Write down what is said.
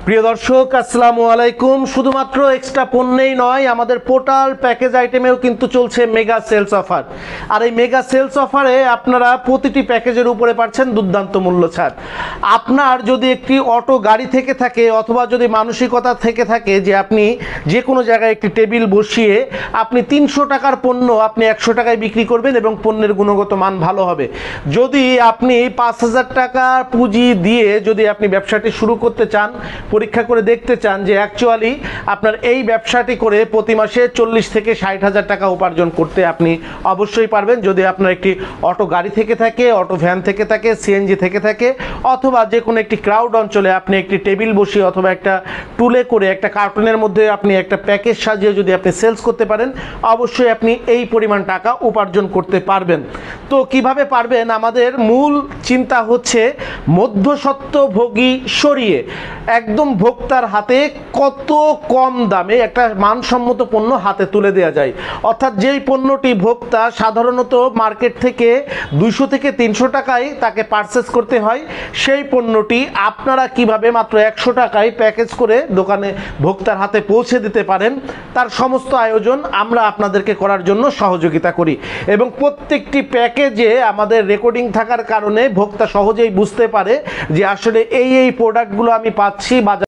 প্রিয় দর্শক আসসালামু আলাইকুম। শুধুমাত্র এক্সট্রা পণ্যেই নয়, আমাদের পোর্টাল প্যাকেজ আইটেমেও কিন্তু চলছে মেগা সেলস অফার। আর এই মেগা সেলস অফারে আপনারা প্রতিটি প্যাকেজের উপরে পাচ্ছেন দুর্দান্ত মূল্য ছাড়। আপনার যদি একটি অটো গাড়ি থেকে থাকে অথবা যদি মানসিকতা থেকে থাকে যে আপনি যে কোনো জায়গায় একটি টেবিল বসিয়ে আপনি 300 টাকার পণ্য আপনি 100 টাকায় বিক্রি করবেন এবং পণ্যের গুণগত মান ভালো হবে। যদি আপনি 5,000 টাকা পুঁজি দিয়ে যদি আপনি ব্যবসাটি শুরু করতে চান, পরীক্ষা করে দেখতে চান যে অ্যাকচুয়ালি আপনার এই ব্যবসাটি করে প্রতি মাসে 40 থেকে 60,000 টাকা উপার্জন করতে আপনি অবশ্যই পারবেন। যদি আপনার একটি অটো গাড়ি থেকে থাকে, অটো ভ্যান থেকে থাকে, সিএনজি থেকে থাকে, অথবা যে কোনো একটি ক্রাউড অঞ্চলে আপনি একটি টেবিল বসিয়ে অথবা একটা টুলে করে একটা কার্টুনের মধ্যে আপনি একটা প্যাকেজ সাজিয়ে যদি আপনি সেলস করতে পারেন, অবশ্যই আপনি এই পরিমাণ টাকা উপার্জন করতে পারবেন। তো কিভাবে পারবেন, আমাদের মূল চিন্তা হচ্ছে মধ্যস্বত্বভোগী সরিয়ে একদম ভোক্তার হাতে কত কম দামে একটা মানসম্মত পণ্য হাতে তুলে দেওয়া যায়। অর্থাৎ যেই পণ্যটি ভোক্তা সাধারণত মার্কেট থেকে 200 থেকে 300 টাকায় তাকে পারচেস করতে হয়, সেই পণ্যটি আপনারা কিভাবে মাত্র 100 টাকায় প্যাকেজ করে দোকানে ভোক্তার হাতে পৌঁছে দিতে পারেন, তার সমস্ত আয়োজন আমরা আপনাদেরকে করার জন্য সহযোগিতা করি। এবং প্রত্যেকটি প্যাকেজে আমাদের রেকর্ডিং থাকার কারণে ভোক্তা সহজেই বুঝতে পারে যে আসলে এই প্রোডাক্টগুলো আমি পাচ্ছি বা